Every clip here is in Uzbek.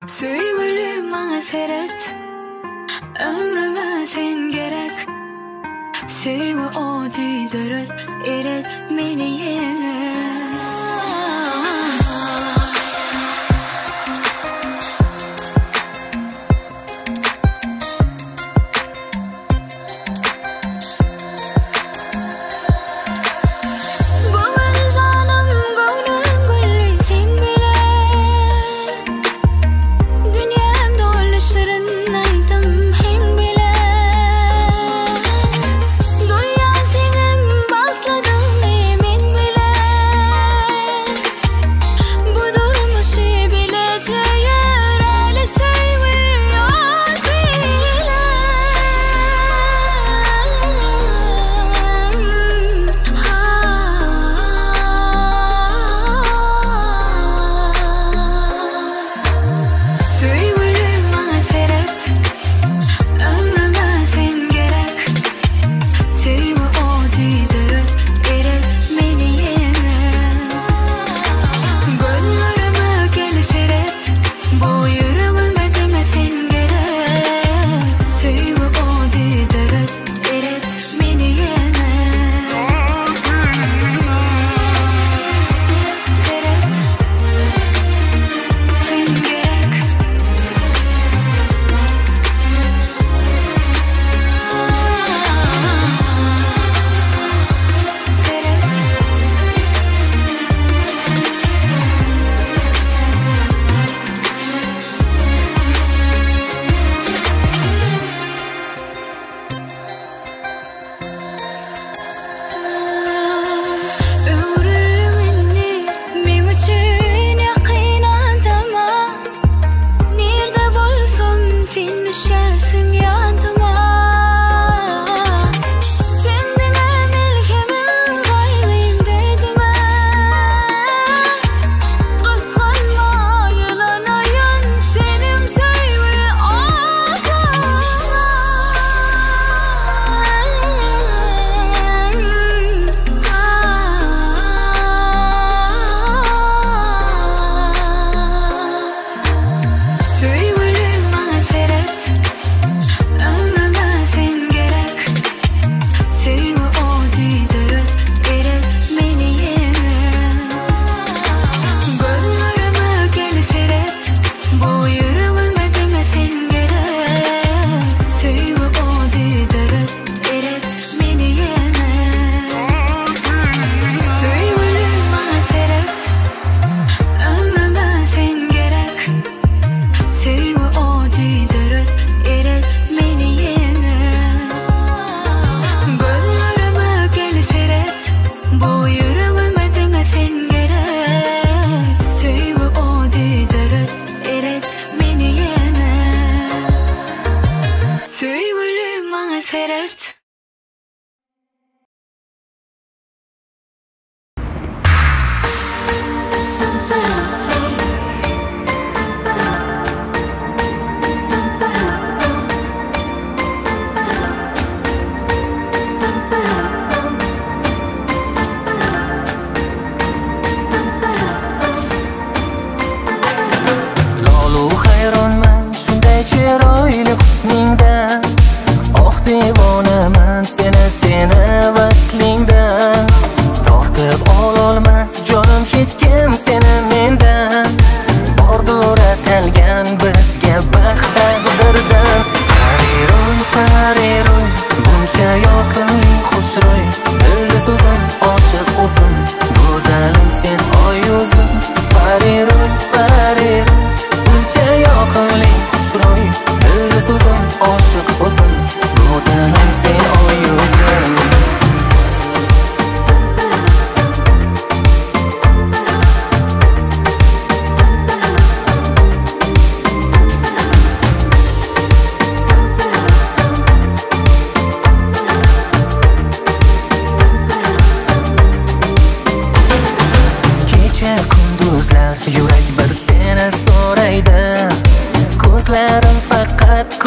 Sevgilim bana seyret, ömrüme sen gerek. Sevgi odi dörüt, eret beni yine.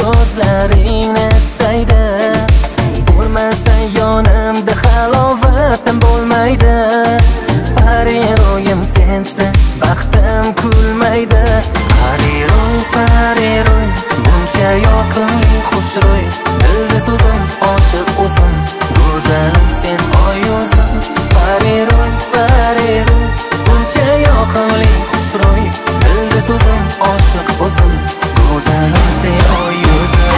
ko'zlaringni istaydi. Bo'lmasang yonimda halovatim bo'lmaydi. Pariroyim sensiz baxtim kulmaydi. Pariroy oshiq o'zim, go'zalim sen oy yuzim.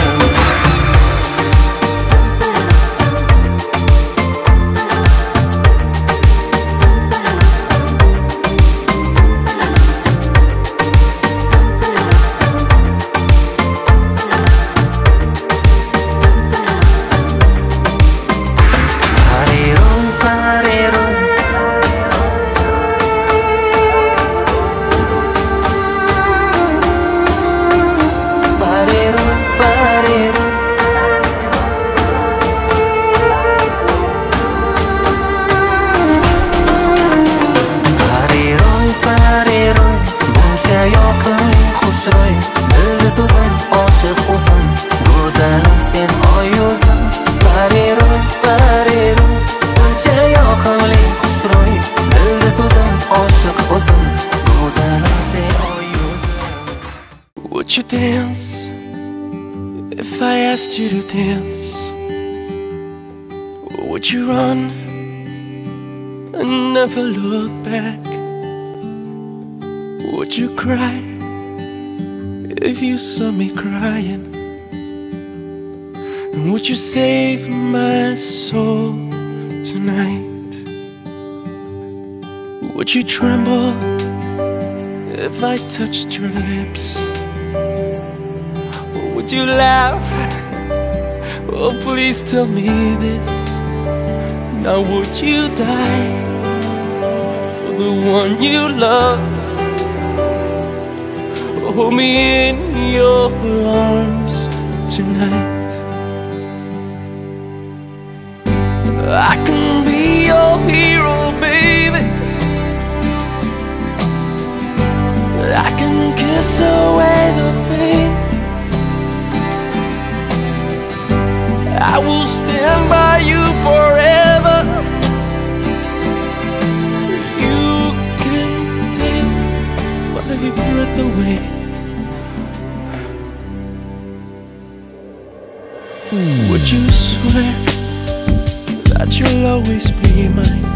Xushro'y, dilda so'zim, oshiq o'zim, go'zalim sen oy yuzim. Pariroy, pariroy, buncha yoqimli xushro'y, dilda so'zim, oshiq o'zim, go'zalim sen oy yuzim. Would you dance if I asked you to dance? Or would you run and never look back? Would you cry if you saw me crying? And would you save my soul tonight? Would you tremble if I touched your lips? Or would you laugh? Oh, please tell me this. Now would you die for the one you love? Hold me in your arms tonight. I can be your hero, baby. I can kiss away the pain. I will stand by you forever. You can take my breath away. Would you swear that you'll always be mine?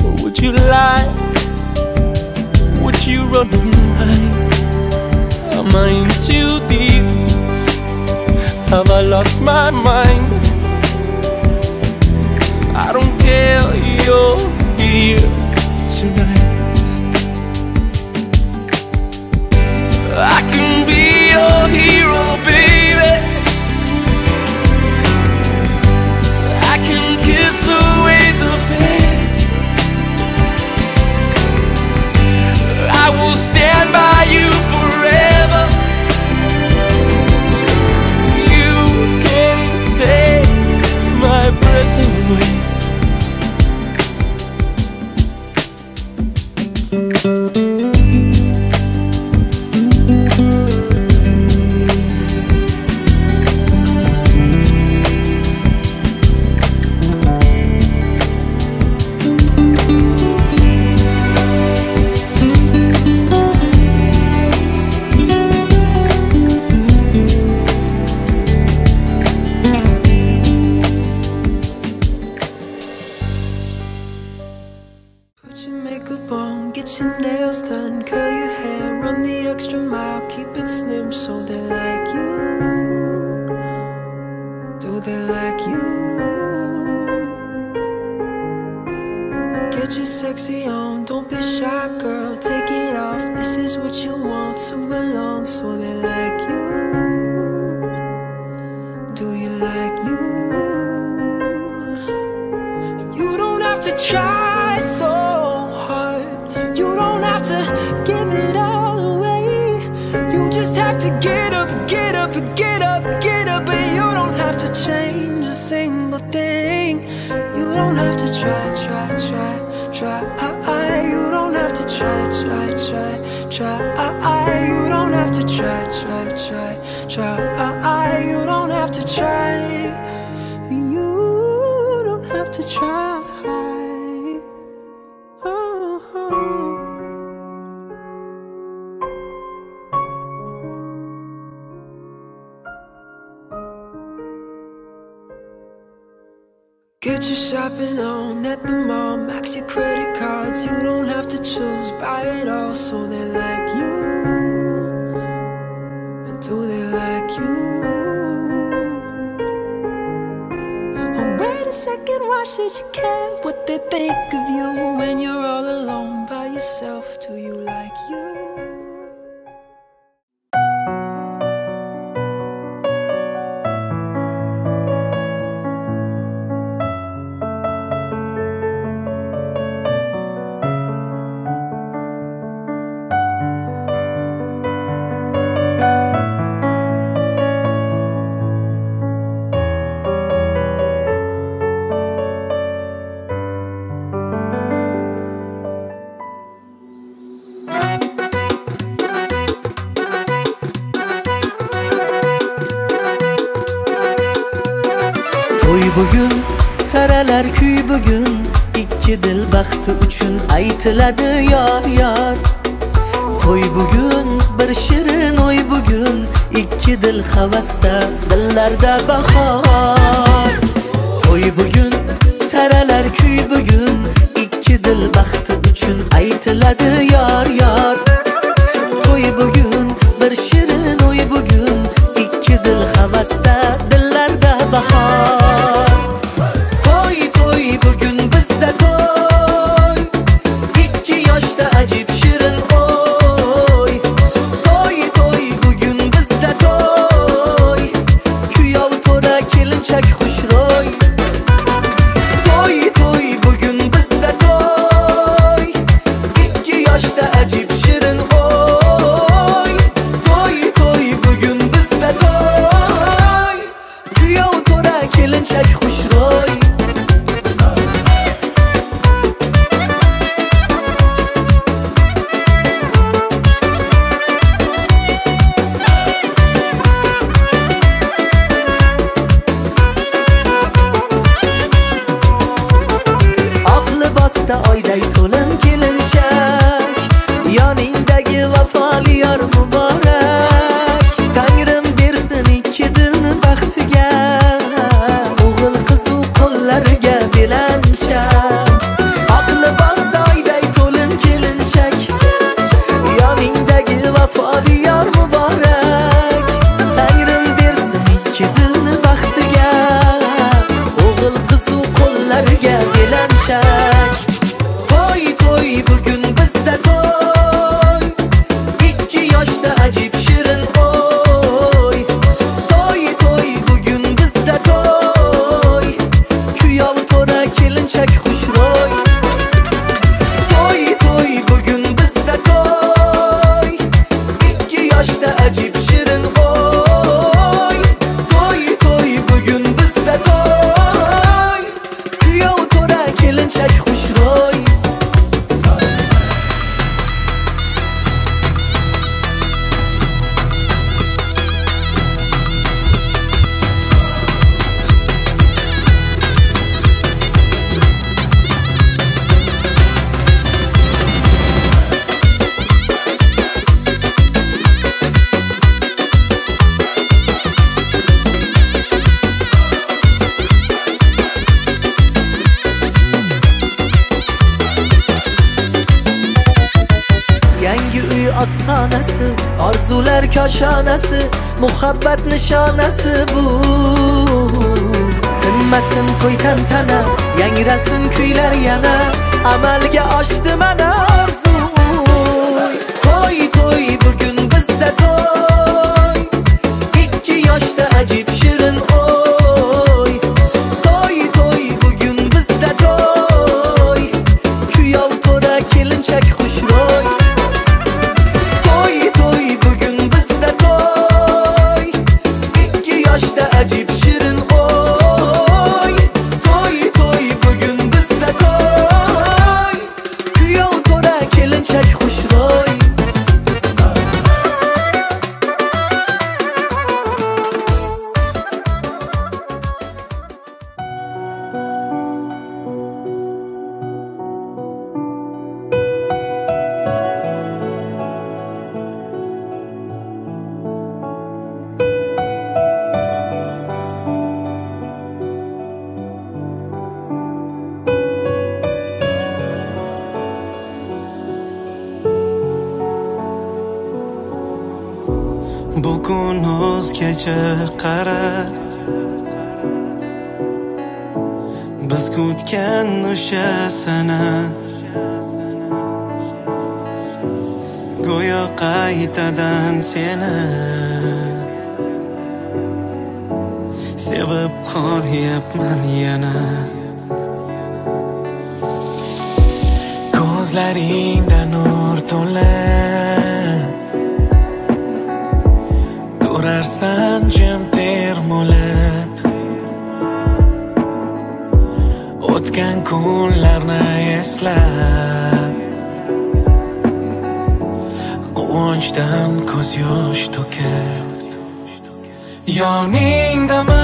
Or would you lie? Would you run and hide? Am I in too deep? Have I lost my mind? I don't care, you're here tonight. I can be your hero, baby. Kiss away the pain. I will stand by you forever. You can't take my breath away. Get your shopping on at the mall, max your credit cards. You don't have to choose, buy it all so they like you. bugun, taralar kuy bugun, ikki dil baxti uchun aytiladi yor yor. To'y bugun, bir shirin o'y bugun, ikki dil havasda, dillarda bahor. To'y bugun, taralar kuy bugun, ikki dil baxti uchun aytiladi yor yor. To'y bugun, bir shirin o'y bugun, ikki dil havasda, dillarda bahor. To'y to'y bugun bizda to'y, ikki yoshda ajib shirin o'y. To'y to'y bugun bizda to'y, kuyov to'ra kelinchak xushro'y. To'y to'y bugun bizda to'y, ikki yoshda ajib shirin o'y. To'y to'y bugun bizda to'y, kuyov to'ra kelinchak xushro'y. Oyday to'lin kelinchak, yoningdagi vafoli yor muborak. Tangrim bersin ikki dilni baxtiga, o'g'il qizu qo'llariga belanchak. Aqli bosta oyday to'lin kelinchak, yoningdagi vafoli yor muborak. Tangrim bersin ikki dilni baxtiga, o'g'il qizu qo'llariga belanchak. To'y to'y bugun bizda to'y, ikki yoshda ajib shirin o'y. To'y to'y bugun bizda to'y, kuyov to'ra kelinchak xushro'y. To'y to'y bugun bizda to'y, ikki yoshda ajib shirin o'y. To'y to'y bugun bizda to'y, kuyov to'ra kelinchak xushro'y. Yangi uy ostonasi, orzular koshonasi, muhabbat nishonasi bu. Tinmasin to'y tantana, yangrasin kuylar yana, amalga oshdi mana orzu. To'y to'y bugun bizda to'y, ikki yoshda ajib shirin o'y. To'y to'y bugun bizda to'y, kuyov to'ra kelinchak xushro'y. To'y to'y bugun bizda to'y, ikki yoshda ajib shirin o'y. To'y to'y bugun bizda to'y, kuyov to'ra kelinchak xushro'y. Bugun o'zgacha qara, biz kutgan o'sha sana go'yo qaytadan seni sevib qolyapman yana. Ko'zlaringda nur to'lib turarsan jim termulib, o'tgan kunlarni eslab, quvonchdan ko'z yosh to'kib. Yoningdaman,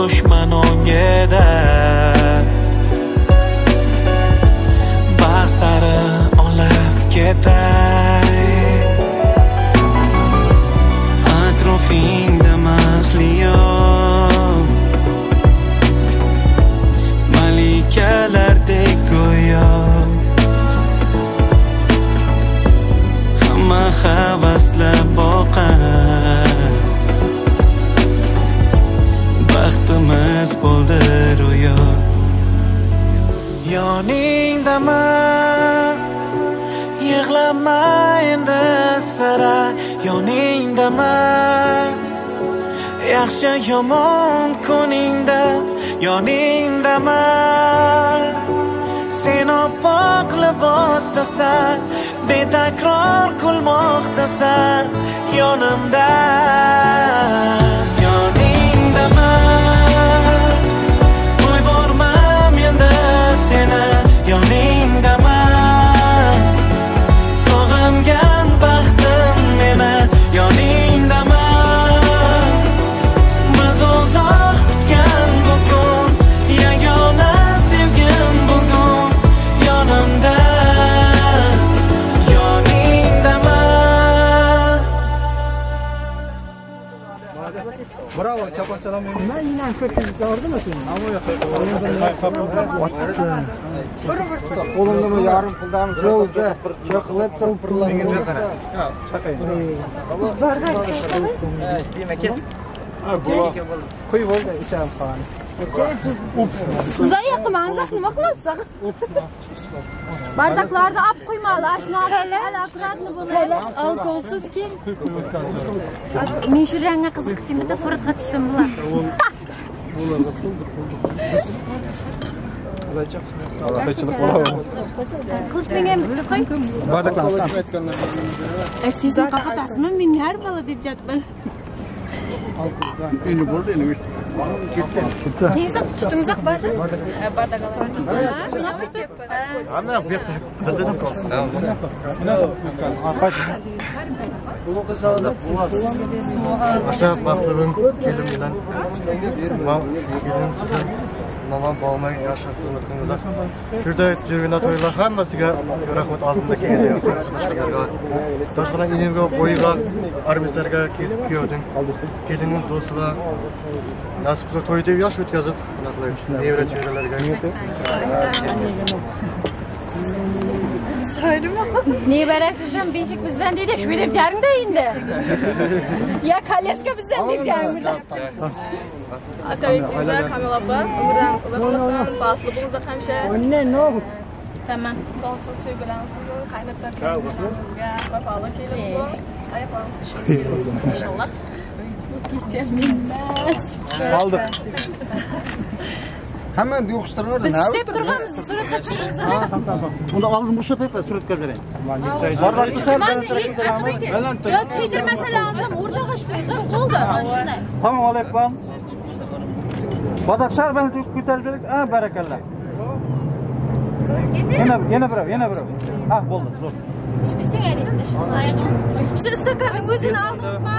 dushman o'ngida baxt sari olib ketay atrofingda mahliyo malikalardek go'yo hamma havaslab boqar baxtimiz bo'ldi ro'yo yoningdaman yig'lama endi sira yoningdaman yaxshi yomon kuningda yoningdaman sen oppoq libosdasan betakror kulmoqdasan yonimda yoningdaman qo'yvormam endi seni yoningdaman sog'ingan baxtim meni yoningdaman biz uzoq kutgan bugun yagona sevgim bugun yonimda Bravo, çapan selam verin. Ben yine kötü orada mısın? Kolumda mı yarım puldan çoğuza çakılıp pırpırlar. Çakayın. Bardak yemek et. Koy bol da içerim falan. Uzay yakımanızda nima qilasiz? Bardaklarda ap qo'ymalar, shuni alakratni bo'ladi. Alkolsiz keyin. Men shu rangga qiziqchim, bitta suratga tushsam bo'ladi. Qilchilik bo'ladi. Qilishmang ham chiqing. Bardaklarni Siz qapatasizmi? Men har bala deb jadbal. Endi bo'ldi, endi. Neyse, tutumuzaq bardak. Bardak olaman. Ana, bu yerda qildirib qolsin. Bu qizlarda bo'lasiz. O'sha baxtlim kelim bilan. Kelim sizin mamam bo'lmay yaxshi xizmat qilinglar. Shurda jo'gina to'ylar hammasiga rahmat oldimda kelgan qishlarga. Boshqa inimga bo'yiga armistlarga keldim. Kelinning do'stlar nasib qilsa to'y deb yosh o'tkazib, nevra chevralarga. Nevara sizdan, beshik bizdan deydi, shu deb jaringda endi. Ya kolleska bizdan deb jaringda. Ataychiza Kamil opa, umringiz uzoq bo'lsin, baxtli bo'linglar hamisha. Tamam. Sog'siz, sevgilarsiz, qaynotlar sizga vafoli kelib, ayaqlarimiz shu inshaalloh. Kechirminmas. Aldık. Hemen bir yo'qishtirib Biz istep turganmiz, suratga tushiramiz. Unda oldin bo'shatib suratga bering. Yo, kiydirmasa lazım, o'rtaga tushtirib qo'lda, mana shunday. Tamam, olayapman. Badaqshar bilan ko'tarib berdik. Barakallah. Yana birov. Ha, bo'ldi, zo'r. Shu istakanning o'zini oldingizmi?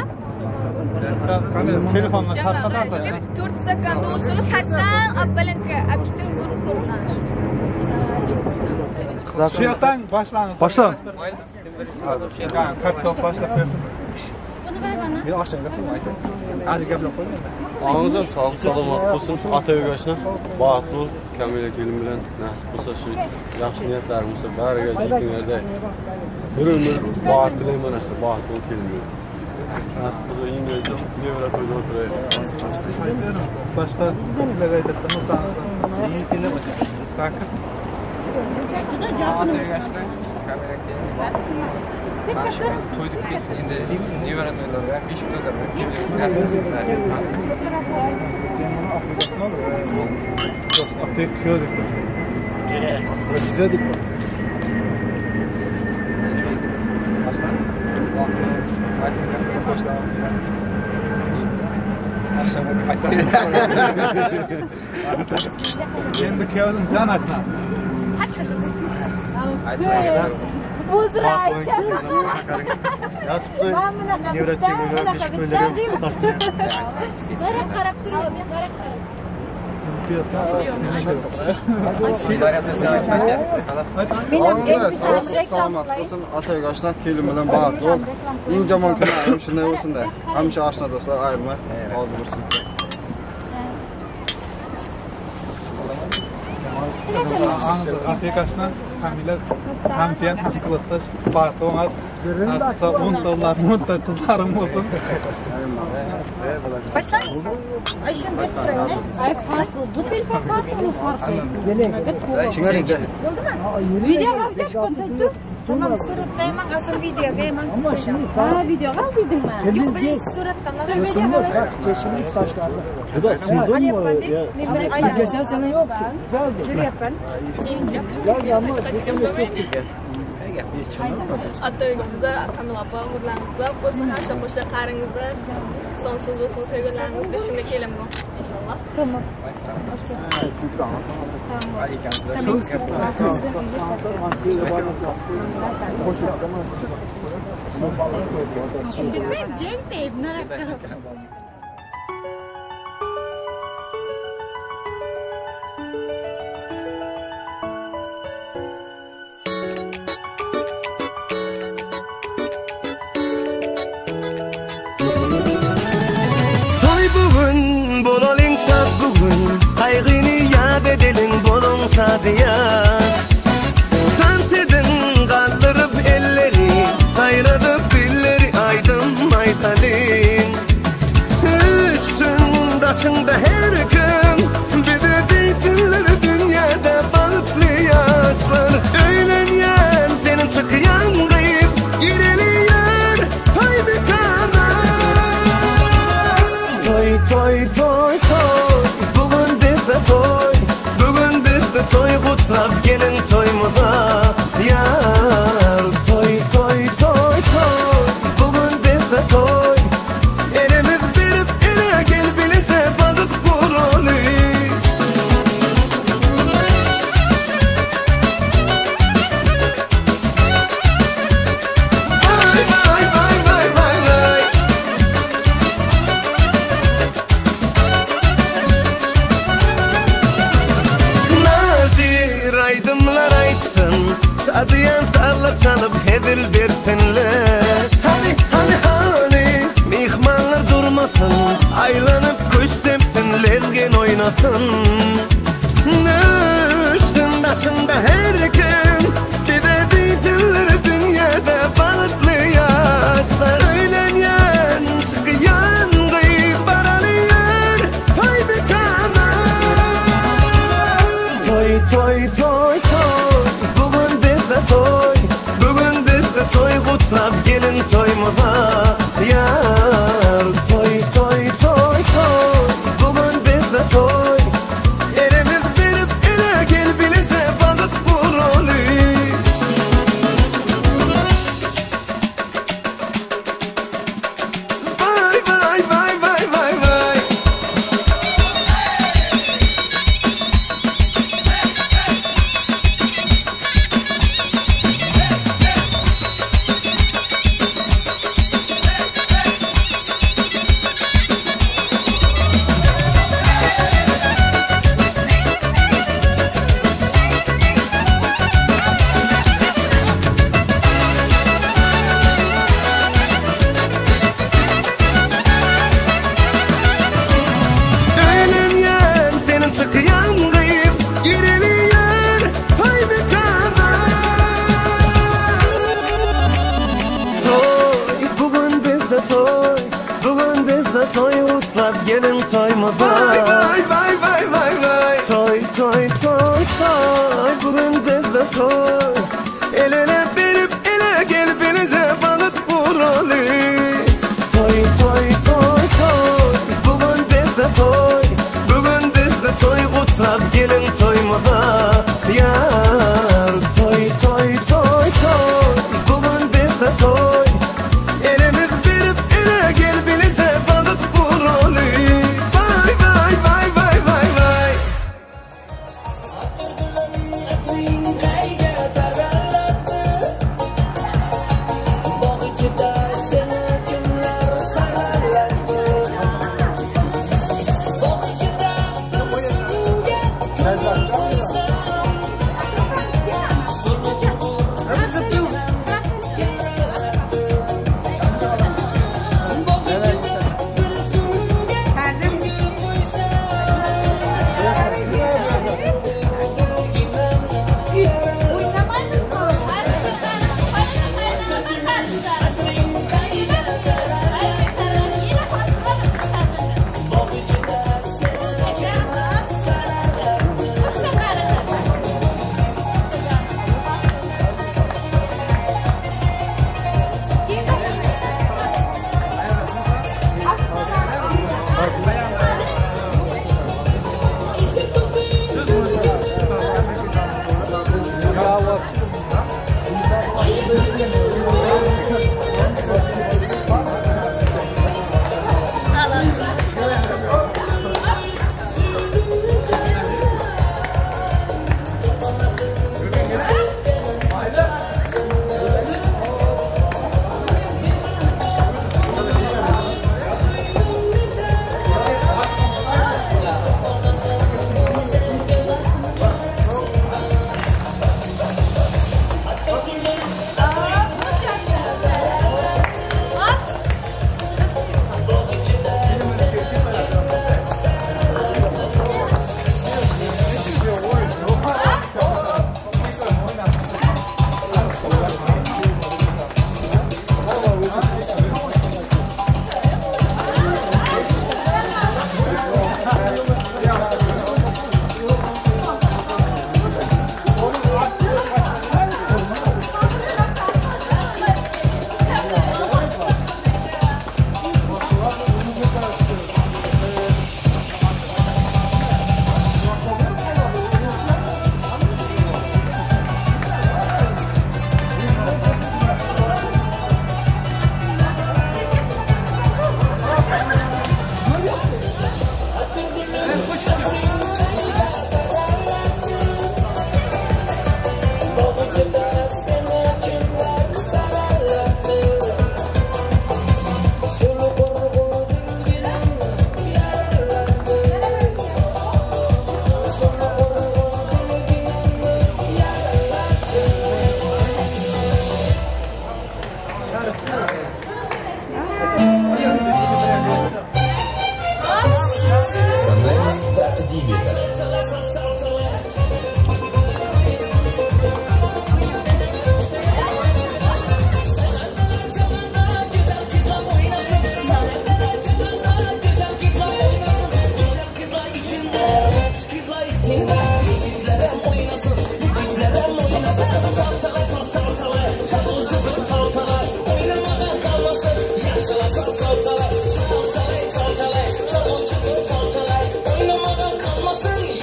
Telefonni tarqatarsan. 4 stakanda o'shtirib, pastdan abbalanka, abkitin zo'r ko'rinish. Shu yoqdan boshlanamiz. Boshla. Katta boshlab bersin. Buni ver bana. Bir aşağıya qo'ymaydi. Hadi gaplar qo'ying. Ağzınıza sağlık, salomat olsun. Ata yo'gashni baxtli Kamila kelim bilan nasib bo'lsa shu yaxshi niyatlarimiz bariga yetganlarda bir-birini baxt tilayman, o'sha baxtli kelingiz. Nasib bo'lsa ingizim nevra to'yda o'tiraylik. Boshqa kimlar aytadi? Musa. Sakit. Juda javob. To'ydik endi nevara to'ylarga, beshik to'ylarga kelib Aptek şöyle. Güzel dik. Baştan. Hadi baştan. Akşam Şimdi kıyafetin can açma. Hadi. Salomat bo'lsin, Atoyga oshna kelim bilan bog'liq bo'l. Eng yomon kun ham shunday bo'lsin-da. Hamisha oshna do'stlar, ayirma. Hozir bo'lsin. Afrikasına hamile hamçiyen hastalıkta farklı var. Hasta 10 dolar, 10 da kızlarım olsun. Başlayın. Ay şimdi bir turayım ne? Ay farklı. Bu telefon farklı mı farklı? İçine gel. Oldu mu? Video alacak mı? Tamam suratlayman asıl videoga hemen koşam. Ha videoga aldın mı? Yok ben suratlarla. Kesinlikle saçlarla. Ali yapan değil. Geçen sene yoktu. Güzeldi. Jüri yapan. Ya ama geçen de çok güzel. Atoyingizda, Kamil opa, o'g'irlaringizda, o'zini ham qo'shda qaringizda sonsiz bo'lsin sevgilaringizda shunda kelinmi inshaalloh. Tamam. Ben Cenk merak Bo'laling sab bugun qayg'ini yad edeling bo'long sadiya tantedin qaldırıp elleri qayradıp dilleri aydın maydaling üstündasında her kim bir deytinler dünyada bağıtlı yaşlar öylenyen senin çıkıyan gıyıp gireliyer toy bir kana toy bugün bizde toy bugün bizde toy kutlap gelin toyumuza yar toy bugün bizde toy elimiz berip ele gel bilese badık kurulu aydımlar aytın Sadiyan sallanıp hedil bersinler Hani mihmanlar durmasın Aylanıp kuş tepsin lezgen oynasın Üstündasında her kim Bize deytinler dünyada balıklı yaşlar Öylenyen sıkıyan gıyıp baralıyar Toy bir kana Toy bugün bizde toy bugün bizde toy kutlap gelin toyumuza yar toy bugün bizde toy elimiz berip ele gel bilese balık kurulu vay toy utlap gelin toyumuza vay toy bugün bizde toy el ele berip ele gel bilese balık kurulu toy bugün bizde toy bugün bizde toy utlap gelin toyumuza yar toy bugün bizde toy elimiz berip ele gel bilese balık kurulu vay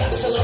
Yaşlı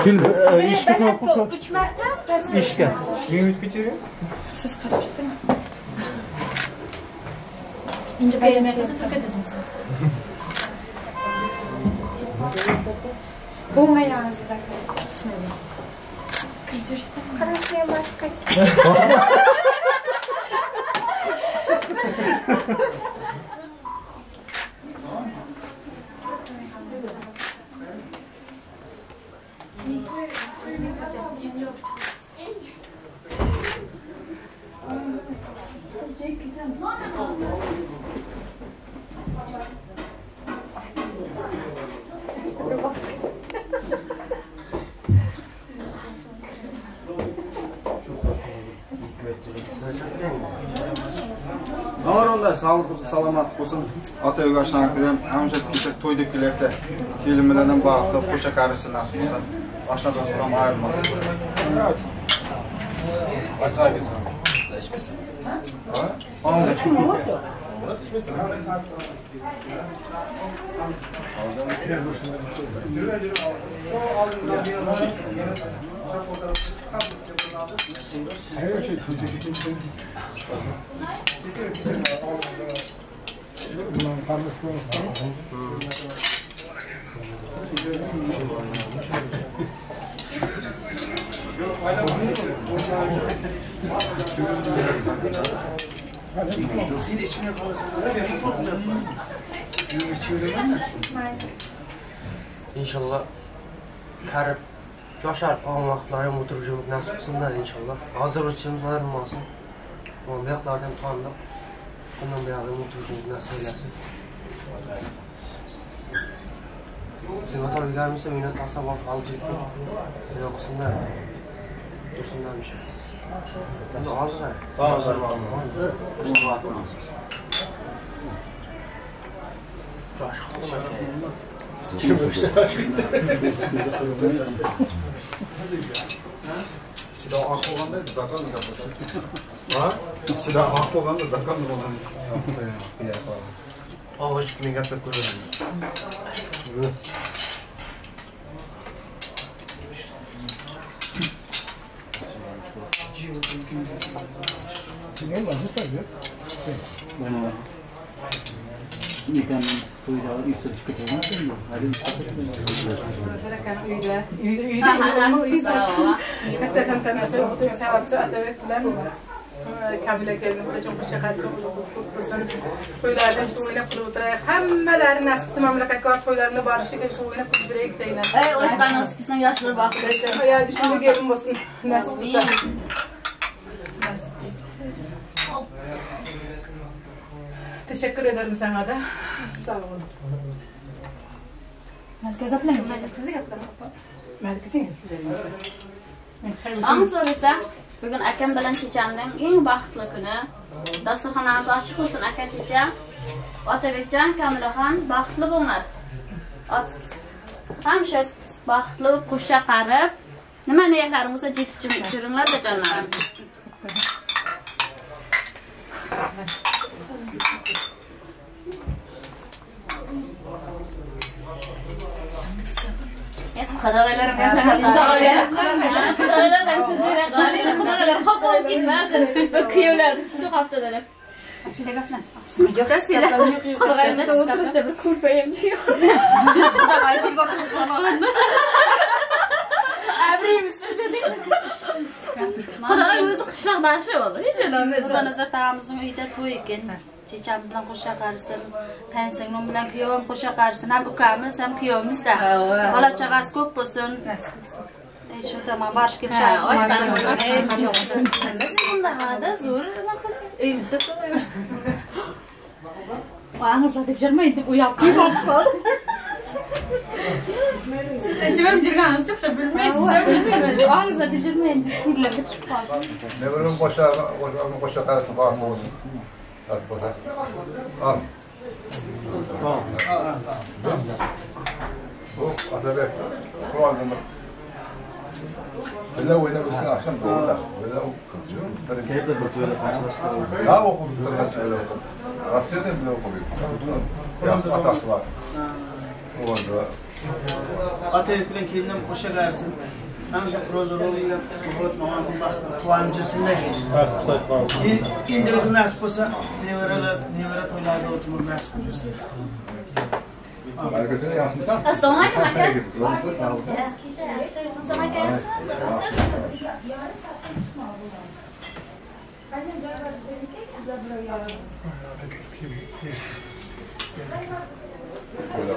Gül, işte topu. 3 marta. İşte. Ümit bitiriyor. Siz karıştırın. İnce beğenmekse tüketesiniz. Bu ayağınızı da karıştırın. Karıştıramaz. Norunda sağlık olsun, salamat olsun. Ata uyga aşağı kırım. Hemşe kişi toydu kilekte. Kelimelerin bağlı, koşa karısı nasıl olsa. Aşağı dostlarım ayrılmasın. Ata uyga İnşallah karib coşar qolgan vaqtlarim o'tirib yurib nasib qilsinlar inshaalloh. Hozir o'chimiz ayrilmasin. Bu buyoqlardan tandiq. Bundan buyog'iga o'tirib yurib nasib eylesin. Sizin ota uylarmizda meni tasavvur qilib nima qilsinlar. Tursunlarmish. Endi hozir. Josh qolmasin. İçinde ak olanda zakon mı yapacak? Ha? İçinde ak olanda zakon mı olan? Ağaç ne yapıp kuruyorum? Ne var? Ne söylüyor? Bana Nikan kuyruğu isim çıkıyor mu? Hadi mesela kan uyda hatta tantanata oturuyor sevap saatler falan kabile gezim de çok şakatsın kuzun toylardan işte oynayıp duruyor hammalar nasip mamlakatga toylarını barışık şu oynayıp duruyor deyna Oy bana eskisinden yaşları bak. Ya düşündü gelin olsun nasip Teşekkür ederim sana da. Sağ olun. Merkez yapmayın. Sizi yapalım. Merkezin. Аңызлар esa bugun akam bilan chechamning eng baxtli kuni. Dasturxonimiz ochiq bo'lsin aka checham. Otabekjon, Kamilaxon baxtli bo'linglar. Hamisha baxtli qo'sha qarib, nima niyatlaring bo'lsa yetib juringlar da jonlarim. Xodolarim kuyovlarni shu haftalar. Sizlar gaplar. O'tirishda bir ko'rpayam yo'q. Xudoga borsiz qolmaganda. Abrimiz shunchalik. Xudoga o'zi qishloqdashi bo'ldi. Hech nima. Xudoga tog'amizning uyida to'y ekan. Chechamiz bilan qo'sha qarsin, qayinsinglim bilan kuyovam qo'sha qarsin, ham ukamiz ham kuyovimizda. Bola chaqasi ko'p bo'lsin. Shu tamam barish kelishadi. Bunda hada zo'r nima qildik? İyisi. Ağızda jirmaydi uyap basıp kaldı. Siz içimem jirganız çok da bilmeysiz. Ağızda jirmaydi. Kullar çıkıp kaldı. Ne bileyim koşa karısı bağlı olsun. Hadi boşa. Al. Tamam. Bu Atabek. Kur'an'ın. Öyle oynamışsın akşam doğruda. Öyle kılıyor. Hep de böyle karşılaştırılıyor. Daha okuduk da öyle okuduk. Gazeteden bile okuduk. Siyasi atası var. O var. Atayıp bilen kendim koşa versin. Anca prozoruyla tuhut mamamın tuvancısında geldi. İndirizin nasip olsa nevere toylarda oturur nasip olursa. Herkesine yansıtsan. Assalamu alaikum. Böyle